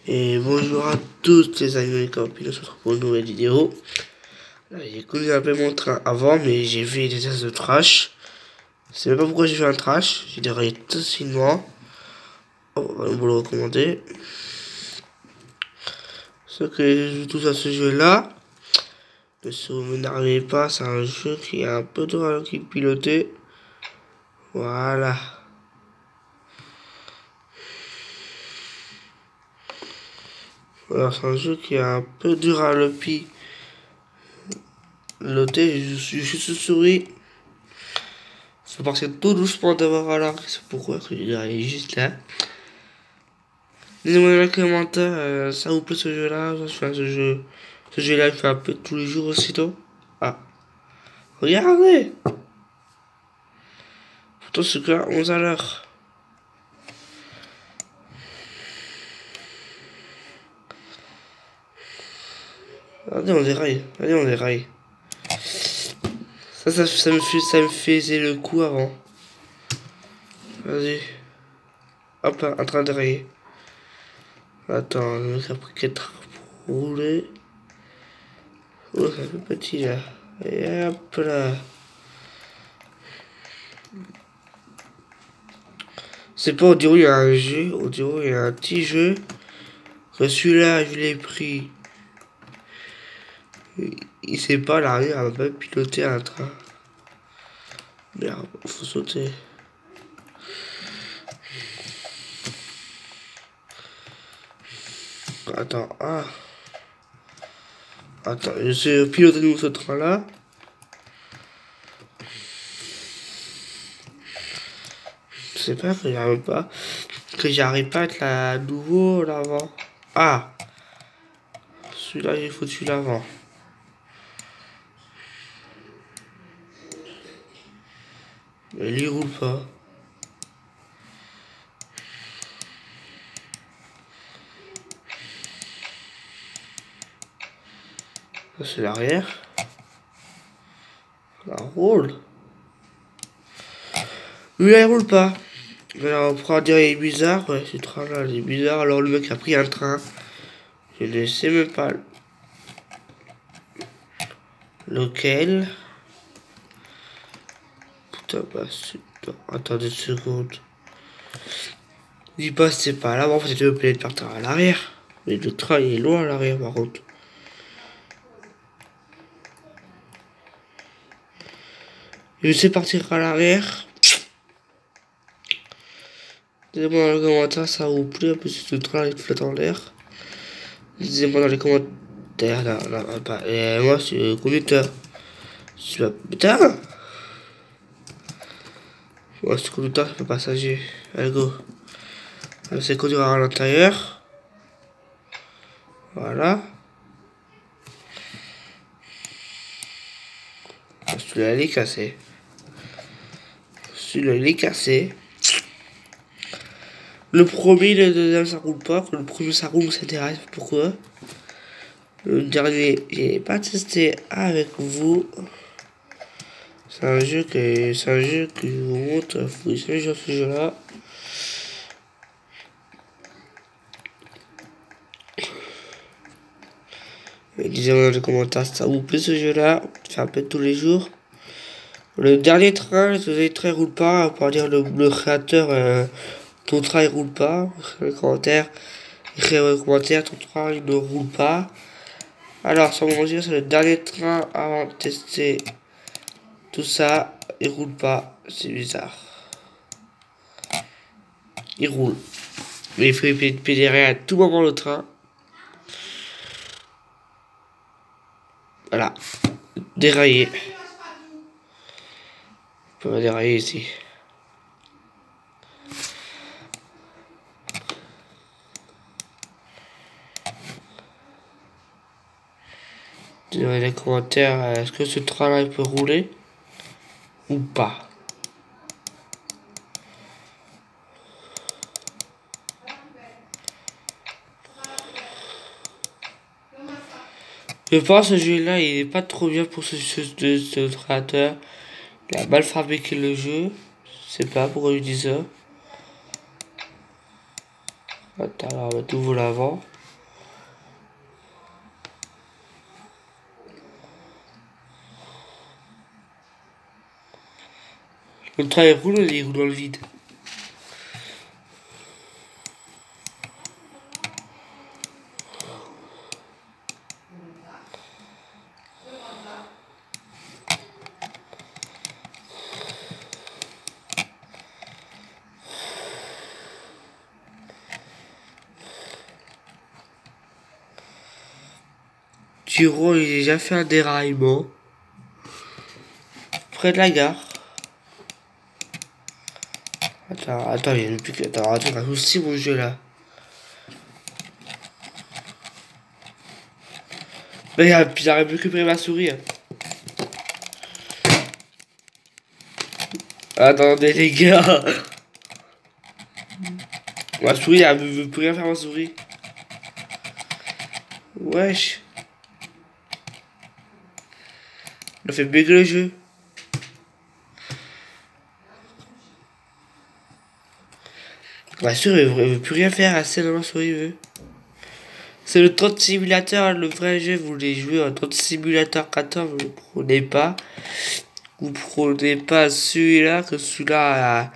Et bonjour à tous les amis et copines, on se retrouve pour une nouvelle vidéo. J'ai connu un peu mon train avant, mais j'ai fait des tests de trash. Je sais même pas pourquoi j'ai fait un trash, j'ai déraillé tout facilement. Oh, on va vous le recommander. Ce que je joue tous à ce jeu là. Ne se m'énervez pas, c'est un jeu qui est un peu dur à piloter. Voilà. Alors c'est un jeu qui est un peu dur à le piloter. Je suis juste souris. C'est parce que tout doucement d'avoir à l'arc. C'est pourquoi que il est juste là. Dites-moi dans les commentaires, ça vous plaît ce jeu-là. Enfin, ce jeu-là, il fait un peu tous les jours aussitôt. Ah, regardez. Pourtant, c'est que 11 à l'heure. Regardez, on déraille. Regardez, on déraille. Ça me faisait le coup avant. Vas-y. Hop là, en train de dérailler. Attends, le mec a pris 4 pour rouler. Oh, c'est un peu petit là. Et hop là. C'est pas, au dirait il y a un jeu, au dirait il y a un petit jeu. Que celui-là, je l'ai pris. Il sait pas, l'arrière, elle va pas piloter un train. Merde, faut sauter. Attends, ah. Attends, je sais piloter nous ce train-là. Je sais pas que j'arrive pas. Que j'arrive pas à être là nouveau l'avant. Ah. Celui-là, j'ai foutu l'avant. Mais lui, il roule pas. Ça, c'est l'arrière. Ça roule. Lui, là, il roule pas. Alors, on pourra dire, il est bizarre. Ouais, ce train-là, il est bizarre. Alors, le mec a pris un train. Je ne sais même pas lequel. Putain, bah, attendez une seconde. Dis pas, c'est pas là. En fait, c'était le de partir à l'arrière. Mais le train, il est loin à l'arrière, par contre. Je sais partir à l'arrière. Dites-moi dans les commentaires, ça vous plaît, un peu ce train, il flotte en l'air. Dites-moi dans les commentaires, là, pas. Et moi, c'est le conducteur. Putain! Moi, c'est le conducteur, c'est le passager. Allez, go. C'est conduire à l'intérieur. Voilà. Celui-là, il est cassé. Celui-là, il est cassé. Le premier, le deuxième, ça roule pas. Le premier, ça roule, ça s'intéresse. Pourquoi? Le dernier, j'ai pas testé avec vous. C'est un jeu que je vous montre. Faut essayer de jouer ce jeu-là. Dites-moi dans les commentaires si ça vous plaît ce jeu-là. Je fais un peu tous les jours. Le dernier train, le dernier train roule pas. Pour dire le créateur, ton train il roule pas. Dans les commentaires, écrivez dans les commentaires, ton train il ne roule pas. Alors, sans mentir, c'est le dernier train avant de tester tout ça. Il roule pas, c'est bizarre. Il roule. Mais il faut pédérer à tout moment le train. Voilà. Dérailler. On peut dérailler ici. Dites-moi dans les commentaires, est-ce que ce train-là il peut rouler ou pas? Je pense que ce jeu-là, il est pas trop bien pour ce créateur. Il a mal fabriqué le jeu. Je sais pas pourquoi il dit ça. Attends, alors on va tout l'avant. Le train il roule dans le vide. Turo, il a déjà fait un déraillement près de la gare. Attends, il y a plus que. Attends, il y a aussi mon jeu là. Mais j'arrive à récupérer ma souris. Hein. Attendez les gars. Ma souris, elle veut plus rien faire ma souris. Wesh. Elle fait bugger le jeu. Ma souris, elle veut plus rien faire. Assez dans ma souris, veut. C'est le Troll Simulator, le vrai jeu. Vous voulez jouer un Troll Simulator 14, vous le prenez pas. Vous prenez pas celui-là, que celui-là,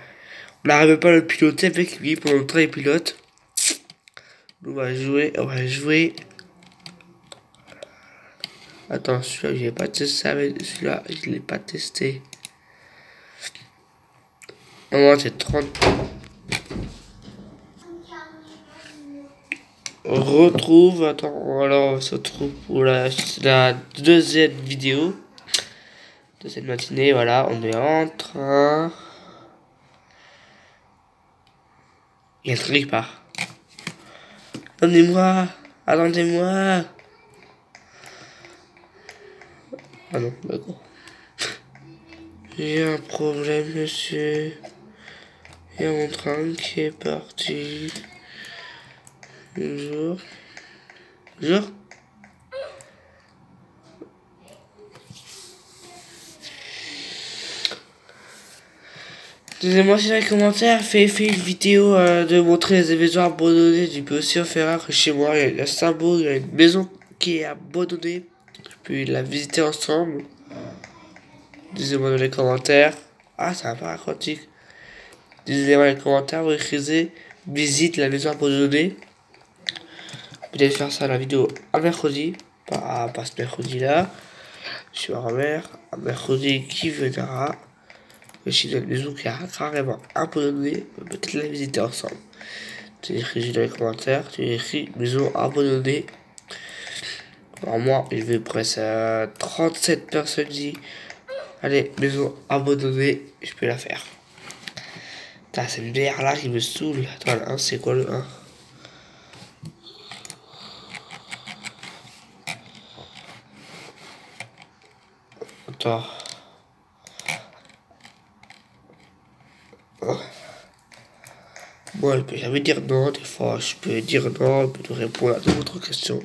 on n'arrive pas à le piloter avec lui pendant le train et pilote. On va jouer. Attends, celui-là, je l'ai pas testé avec celui-là, je l'ai pas testé. Non, c'est 30. Alors on se retrouve pour la deuxième vidéo de cette matinée. Voilà, on est en train. Il y a le train qui part. Attendez-moi. Ah non, d'accord. J'ai un problème, monsieur. Il y a mon train qui est parti. Bonjour. Donnez-moi si dans les commentaires, fais une vidéo de montrer les événements abandonnés. Tu peux aussi en faire un que chez moi. Il y a un symbole, il y a une maison qui est abandonnée. Je peux la visiter ensemble. Dites-moi dans les commentaires. Ah, ça va pas aquatique. Dites-moi dans les commentaires, vous écrivez visite la maison abandonnée. Peut-être faire ça la vidéo un mercredi. Pas ce mercredi là. Je suis en mer. Un mercredi qui viendra. Je dans une maison qui a carrément abandonné. Peut-être la visiter ensemble. Tu écris dans les commentaires. Tu écris maison abandonnée. Alors moi, je vais presque 37 personnes dit. Allez, maison abandonnée. Je peux la faire. Putain, c'est une bière là qui me saoule. Attends, le 1, c'est quoi le 1? Attends. Moi, je peux jamais dire non. Des fois, je peux dire non. Je peux te répondre à toutes votre questions.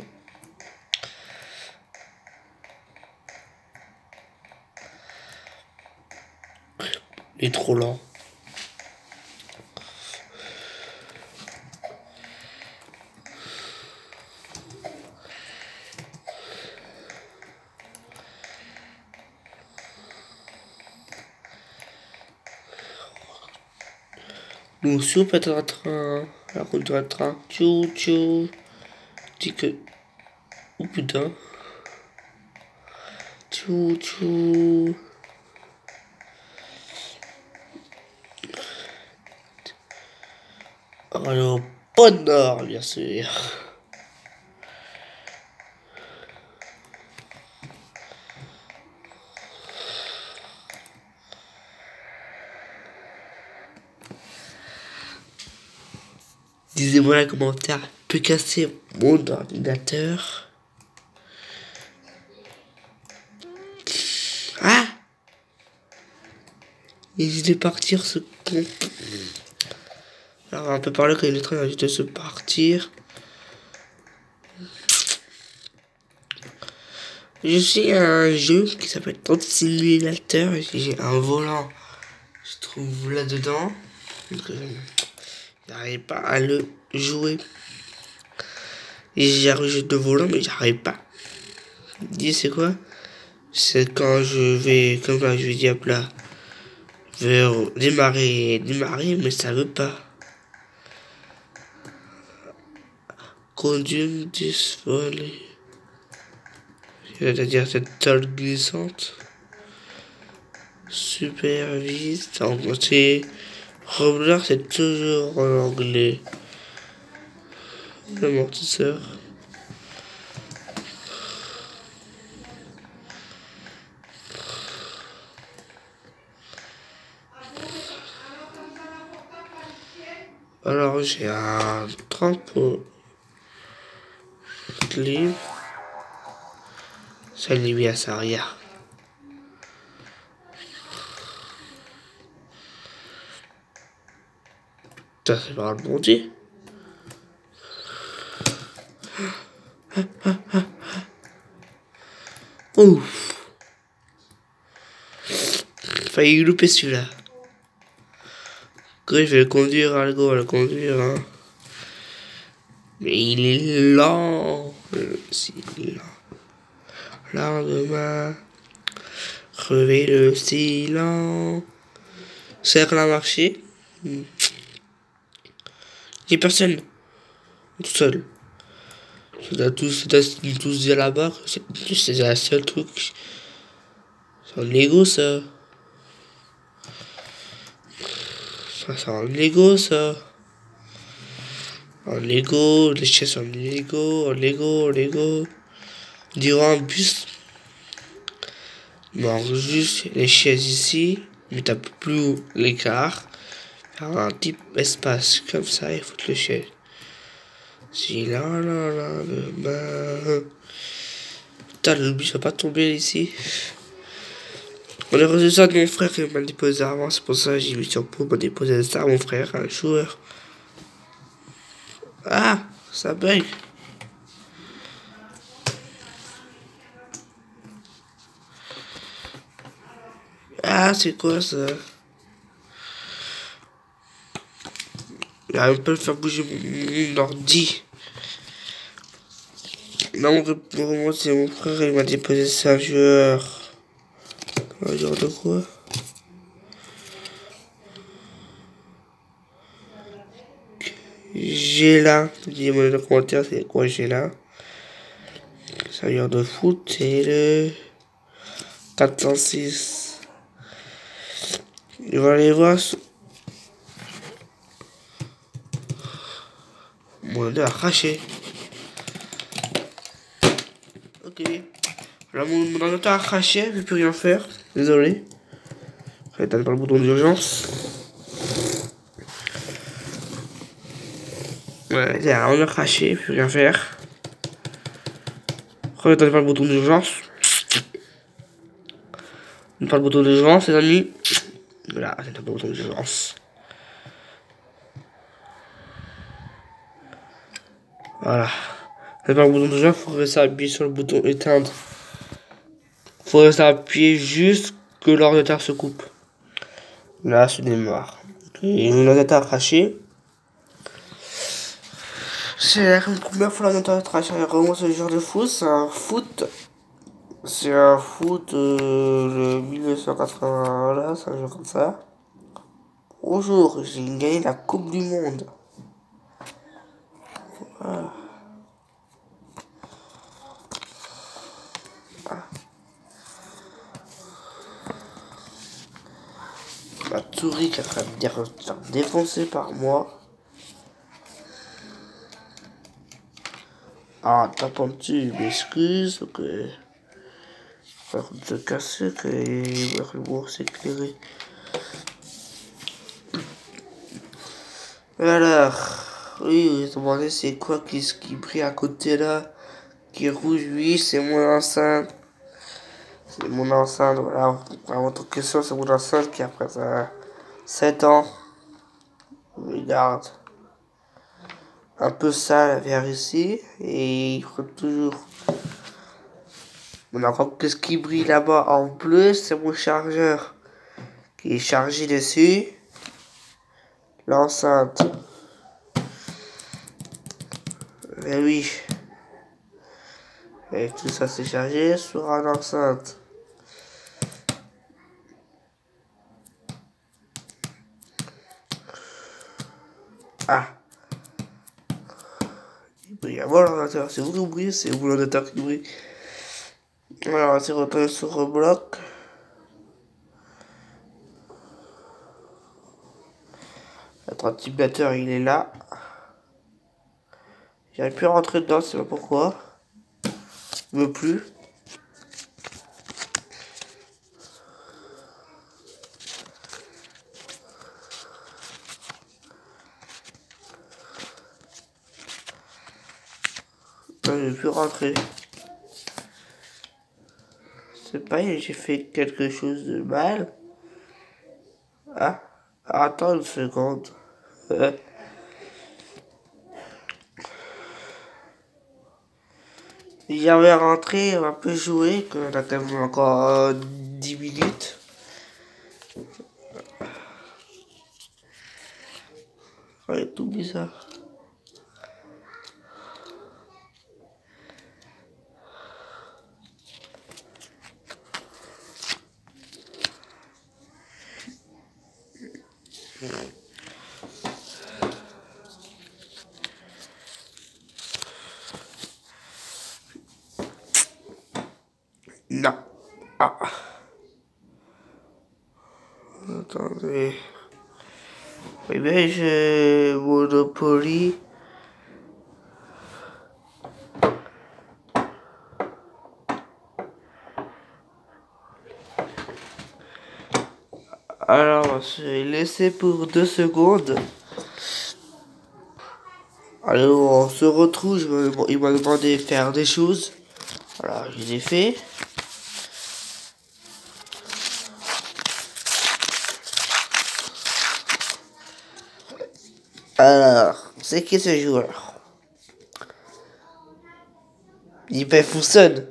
Il est trop lent. Nous aussi on peut être un train. La route de train. Tchou. Dis que. Oh putain. Tchou. Alors, pas de nord, bien sûr. Disez-moi dans les commentaires, peut casser mon ordinateur. Ah! Il de partir ce con. Alors on peut parler quand il est en train de se partir. Je suis un jeu qui s'appelle Troll Simulator. J'ai un volant, je trouve là-dedans. J'arrive pas à le jouer. J'ai un jeu de volant, mais j'arrive pas. Dis c'est quoi? C'est quand je vais, comme là, je vais dire là, veut démarrer, mais ça veut pas. Conduire disvolé. C'est-à-dire cette tôle glissante. Supervise. C'est Robler, c'est toujours en anglais. L'amortisseur. Alors j'ai un trampoline. Ça lui met à sa rien. Ça c'est pas le bon Dieu. Ouf. Failli louper celui-là. Je vais le conduire, Algo va le conduire. Hein. Mais il est lent. Si lent. Lendemain. Crever le silence. Cercle à marcher. Il n'y a personne. Tout seul. C'est tous dire là-bas. C'est la seule truc. C'est un Lego ça. Ça c'est un Lego ça. Un Lego, les chaises sont un Lego. On dirait un bus. Mais juste les chaises ici. Mais t'as plus l'écart. Faire un type espace comme ça, il faut le chaise. Si là, putain, le bus va pas tomber ici. On a reçu ça de mon frère qui m'a déposé avant, c'est pour ça que j'ai mis sur pause, m'a déposé ça, mon frère, un joueur. Ah, ça bug. Ah, c'est quoi ça? Il a un peu faire bouger mon ordi. Non, moi, c'est mon frère, il m'a déposé ça, un joueur. Un joueur de quoi? J'ai là, dis-moi dans les commentaires, c'est quoi j'ai là? C'est un joueur de foot, c'est le 406. Il va aller voir. Mon ordi a craché. Ok. Là, mon ordinateur a craché, je ne peux plus rien faire. Désolé. Je vais éteindre le bouton d'urgence. Ouais, là, on a craché, je peux plus rien faire. Éteindre le bouton d'urgence. On parle le bouton d'urgence, les amis. Voilà, c'est le bouton d'urgence. Voilà. C'est pas le bouton d'urgence, il faut rester appuyé sur le bouton éteindre. Il faut rester appuyé juste que l'ordinateur se coupe. Là, c'est démarre. Et l'ordinateur a craché. C'est la première fois l'ordinateur a craché. Vraiment, ce genre de foot, c'est un foot. C'est un foot de 1980. Voilà, c'est un jeu comme ça. Bonjour, j'ai gagné la Coupe du Monde. Voilà. Ma souris qui est en train de dire défoncée par moi. Ah, tapant dessus, m'excuse, ok. Par contre, se casser, que le bourg s'éclairer. Alors, oui, vous demandez c'est quoi qui brille à côté là, qui est rouge, oui, c'est mon enceinte. C'est mon enceinte, voilà. À votre question, c'est mon enceinte qui a après 7 ans. Regarde. Un peu sale vers ici. Et il faut toujours. On a encore que ce qui brille là-bas en bleu, c'est mon chargeur. Qui est chargé dessus. L'enceinte. Et oui. Et tout ça c'est chargé sur un enceinte. brille. Moi l'ordinateur, c'est vous qui brille, c'est vous l'ordinateur qui brille. Alors, on s'est retourné sur Roblox. Notre ordinateur, il est là. J'arrive plus à rentrer dedans, je sais pas pourquoi. Il veut plus. Non, je vais plus rentrer. C'est pas, j'ai fait quelque chose de mal. Ah, attends une seconde. J'avais rentré, on peut jouer, qu'on a quand même encore 10 minutes. Ouais, tout bizarre. Non. Ah. Attendez. Oui, mais j'ai Monopoly. Alors, je vais laisser pour 2 secondes. Alors, on se retrouve. Il m'a demandé de faire des choses. Voilà, je les ai fait. Alors, c'est qui ce joueur? Il fonctionne.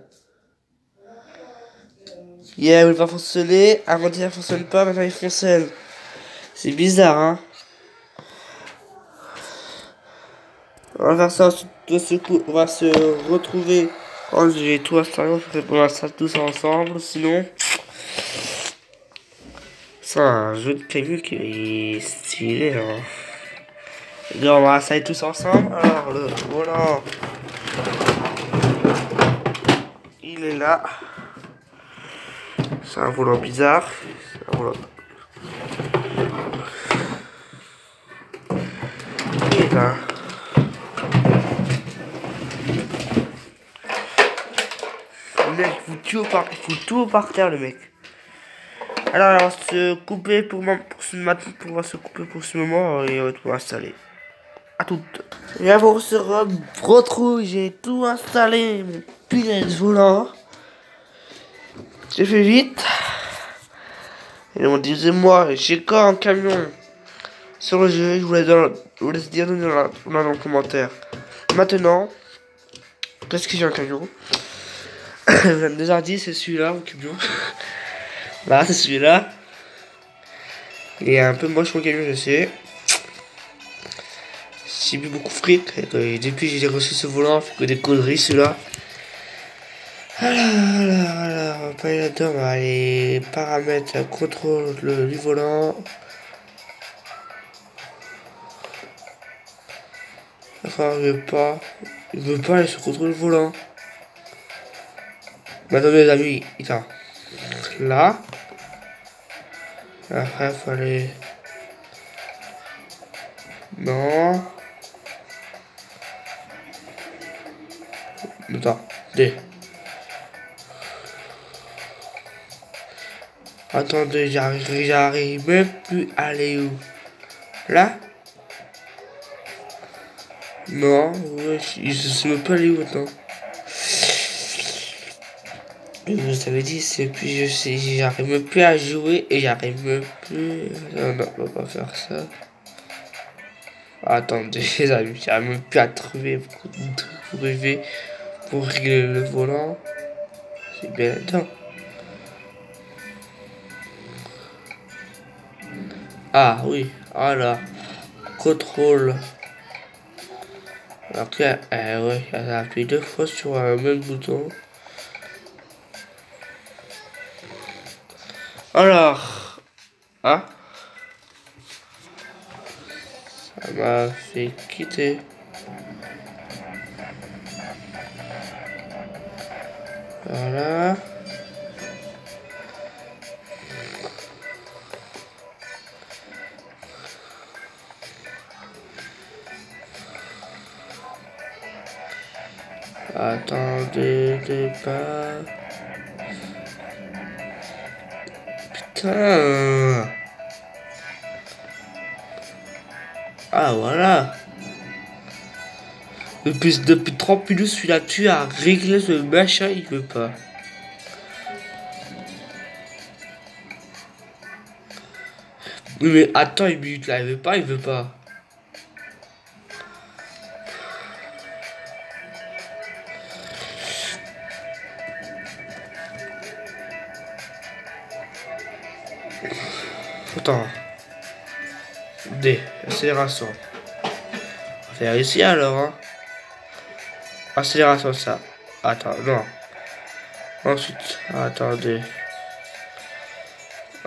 Hier, il ne pas fonctionner. Avant d'hier, il fonctionne pas. Maintenant, il fonctionne. C'est bizarre, hein? On va faire ça de ce coup. On va se retrouver quand j'ai tout installé. On va faire tout ça ensemble. Sinon, c'est un jeu de camion qui est stylé, hein. Et on va installer tous ensemble. Alors, le volant, il est là. C'est un volant bizarre. C'est un volant. Il est là. Le mec fout tout par terre, le mec. Alors, on va se couper pour ce moment et on va tout installer. À toutes. Et là, on se retrouve, j'ai tout installé, mon punaise volant. J'ai fait vite. Et on disait, moi, j'ai quand un camion sur le jeu, je vous laisse dire dans le commentaire. Maintenant, qu'est-ce que j'ai un camion? 22h10, c'est celui-là, mon camion. Là, c'est celui-là. Il est un peu moche mon camion, je sais. J'ai mis beaucoup de fric. Et depuis que j'ai reçu ce volant, fait que des conneries celui-là. Alors, on va pas aller là-dedans, on va aller paramètres, contrôle du volant. Enfin, il veut pas aller sur contrôle du volant. Maintenant les amis, attends. Là. Après, il faut aller. Non. Attends, attendez, j'arrive même plus à aller où? Là? Non, ouais, je sais même pas aller où maintenant. Je vous avais dit, c'est plus, je sais, j'arrive même plus à jouer et j'arrive même plus. Non, non, on va pas faire ça. Attendez, les amis, j'arrive même plus à trouver pour régler le volant. C'est bien là-dedans. Ah oui, voilà. Contrôle. Ok, ouais, elle a appuyé 2 fois sur un même bouton. Alors, ah, ça m'a fait quitter. Voilà. Attendez, pas. Putain. Ah voilà. Depuis 30 minutes, celui-là, tu as réglé ce machin, il veut pas. Oui, mais attends une minute là, il veut pas. Attends. D, accélération. On va faire ici alors, hein. Accélération, ça. Attends, non. Ensuite, attendez.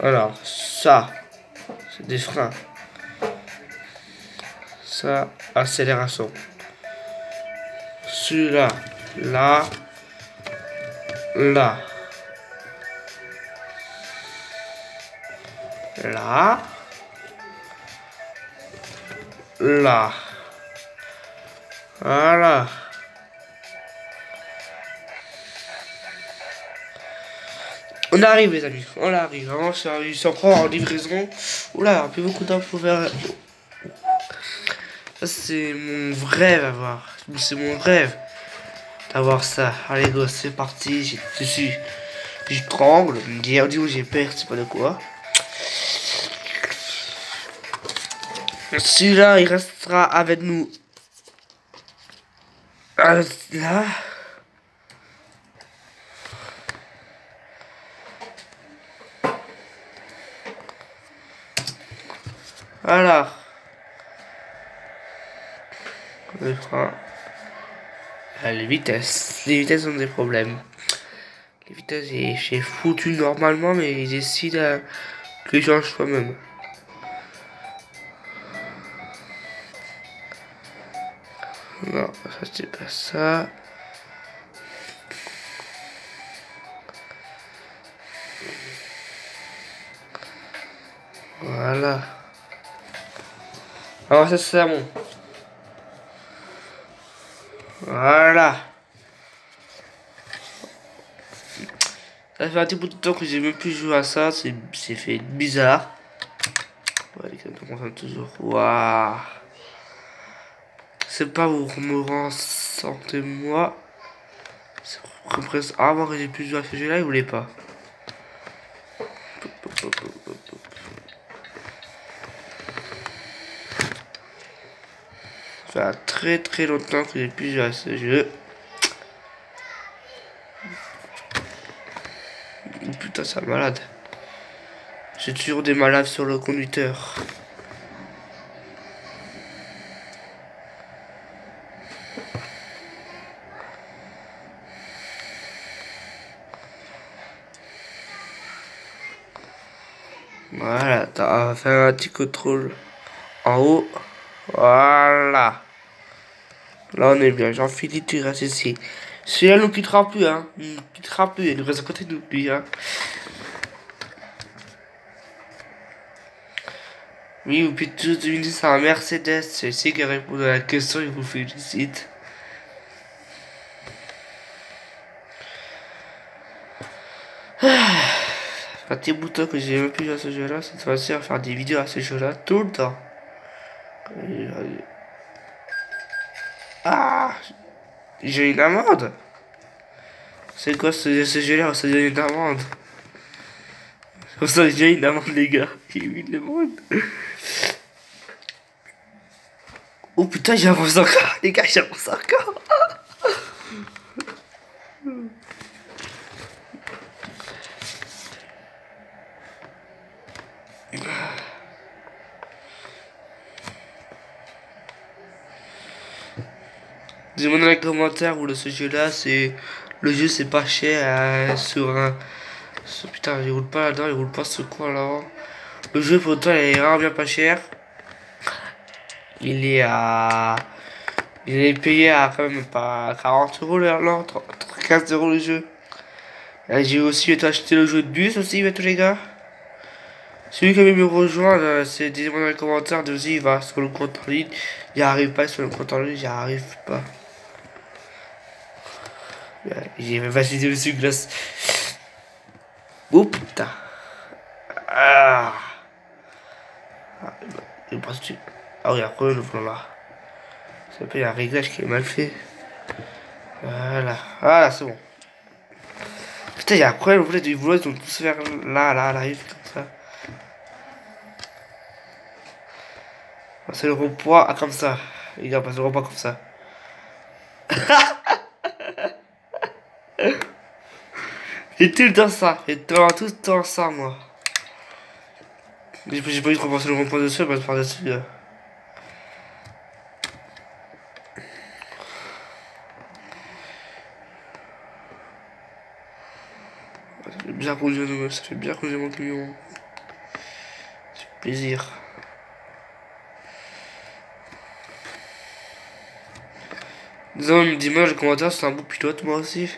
Alors, ça, c'est des freins. Ça, accélération. Celui-là, là, là. Là. Là. Voilà. On arrive les amis, on arrive, vraiment c'est encore en livraison. Oula, plus beaucoup de temps pour faire. Ça c'est mon rêve à voir. C'est mon rêve d'avoir ça. Allez go, c'est parti, je tremble, du coup j'ai peur, c'est pas de quoi. Celui-là il restera avec nous. Là. Voilà. Le frein. Les vitesses. Les vitesses ont des problèmes. Les vitesses, j'ai foutu normalement, mais ils décident que je change soi-même. Non, ça c'est pas ça. Voilà. Alors ça c'est bon. Voilà. Ça fait un petit bout de temps que j'ai même plus joué à ça. C'est fait bizarre. Ouais, on commence toujours. Waouh. C'est pas vous me ressentez moi. C'est presque avant que j'ai pu jouer à ce jeu là, il voulait pas. Ça fait très longtemps que j'ai pu jouer à ce jeu. Oh, putain, c'est un malade. J'ai toujours des malades sur le conducteur. Voilà, on va faire un petit contrôle en haut. Voilà. Là, on est bien. Jean-Philippe, tu restes ici. Celui-là nous quittera plus, hein. Il nous quittera plus. Il nous reste à côté de nous, lui, hein. Oui, vous pouvez tous deviner, c'est un Mercedes. C'est ici qui répond à la question, il vous félicite. Un petit bouton que j'ai même plus joué à ce jeu-là. Cette fois-ci, on va faire des vidéos à ce jeu-là tout le temps. Ah! J'ai une amende. C'est quoi ce jeu-là? Ça donne une amende. Ça, j'ai une amende, les gars. J'ai eu une amende. Oh putain, j'avance encore. Les gars, j'avance encore. Dis-moi dans les commentaires où ce jeu-là, c'est. Le jeu, c'est pas cher sur un. Putain, il roule pas là-dedans, il roule pas ce coin là. Le jeu, pourtant, il est vraiment bien pas cher. Il est à. Il est payé à quand même pas 40 € là, 15 € le jeu. J'ai aussi acheté le jeu de bus aussi, tous les gars. Celui qui veut me rejoindre, c'est dis-moi dans les commentaires de il va sur le compte en ligne. J'y arrive pas sur le compte en ligne, j'y arrive pas. J'ai même facilité dessus glace. Oh putain. Ah. Il passe dessus. Ah oui, après le plan là. Ça peut y a un réglage qui est mal fait. Voilà. Voilà, c'est bon. Putain, il y a un problème, vous voulez du boulot, ils vont tous vers là, live, comme ça. C'est le rond-point, ah, comme ça. Il a passé le rond-point comme ça. Et tout le temps ça. Et tout le temps ça, moi. J'ai pas eu de repasser le rond-point dessus, parce que par dessus. Ça fait bien conduire, ça fait bien conduire mon camion. C'est plaisir. Désolé, dis-moi dans les commentaires, c'est un beau pilote, moi aussi.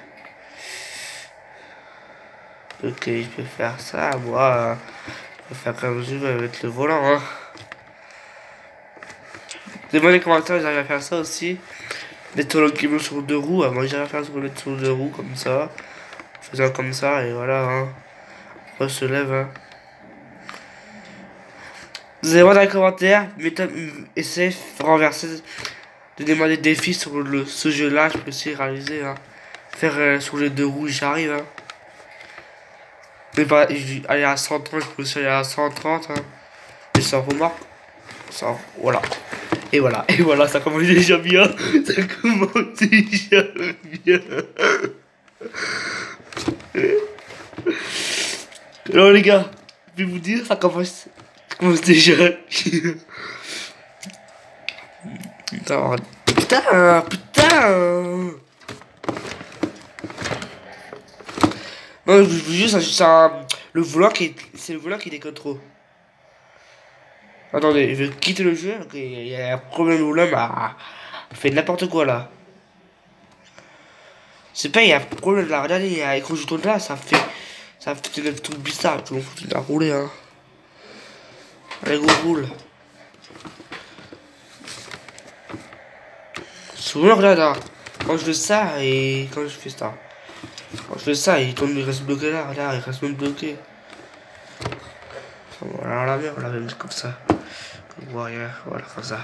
Ok, je peux faire ça, moi. Je peux faire comme je veux avec le volant, hein. Dis-moi dans les commentaires, j'arrive à faire ça aussi. Mettre le camion sur deux roues, moi j'arrive à faire ça, mettre sur deux roues, comme ça. Faisant comme ça, et voilà, hein. Après, je se lève, hein. Vous allez voir dans les commentaires, essayez de renverser, de demander des défis sur ce jeu-là, je peux aussi réaliser, hein. Faire sur les deux roues, j'arrive, hein. Mais pas aller à 130, je peux aussi aller à 130, hein. Et ça remarque. Ça, voilà. Et voilà, ça commence déjà bien. Ça commence déjà bien. Alors les gars, je vais vous dire, ça commence déjà bien. Putain. Non, je vous jure, le volant c'est le volant qui déconne trop. Attendez, je quitte le jeu, ok, il y a un problème où l'homme a fait n'importe quoi là. C'est pas, il y a un problème là, regardez, quand je tourne là, ça fait des trucs bizarres, que l'on continue à rouler, hein. Allez, go, roule. Souvent, regarde là, quand je fais ça et quand je fais ça. Quand je fais ça, il tourne, il reste bloqué là, regarde, il reste même bloqué. Voilà, la même comme ça. Voilà, comme ça.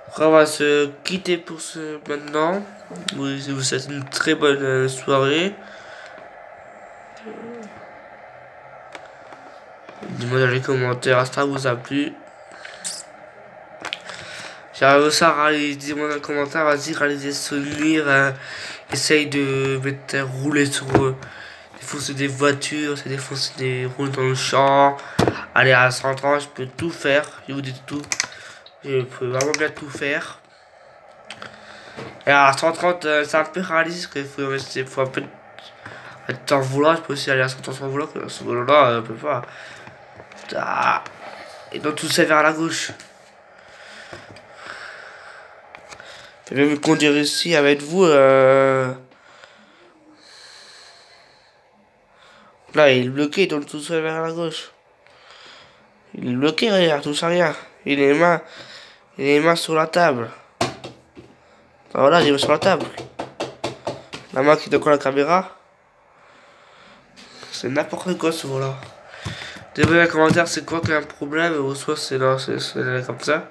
Après, on va se quitter pour ce maintenant. Vous souhaite une très bonne soirée. Dis-moi dans les commentaires, ça vous a plu. J'arrive aussi à réaliser, dis-moi dans les commentaires, vas-y, réaliser ce nuire. Essaye de rouler sur défoncer des voitures, c'est défoncer des roues dans le champ. Aller à 130, je peux tout faire. Je vous dis tout. Je peux vraiment bien tout faire. Et à 130, c'est un peu réaliste, qu'il faut un peu de temps vouloir. Je peux aussi aller à 130 sans vouloir, que ce volant-là, on peut pas. Ah. Et donc tout ça vers la gauche. Je vais me conduire ici avec vous. Là, il est bloqué, donc tout ça vers la gauche. Il est bloqué, regarde, tout ça rien. Il est les mains sur la table. Voilà, il est sur la table. La main qui est encore la caméra. C'est n'importe quoi ce volant. Désolé dans les commentaires, c'est quoi qu'il y a un problème, ou soit c'est comme ça.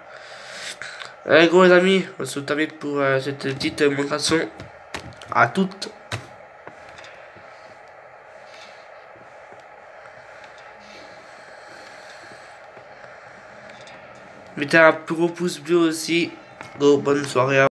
Allez, gros les amis, on se termine pour cette petite monstration. À toutes. Mettez un gros pouce bleu aussi. Go, bonne soirée à vous.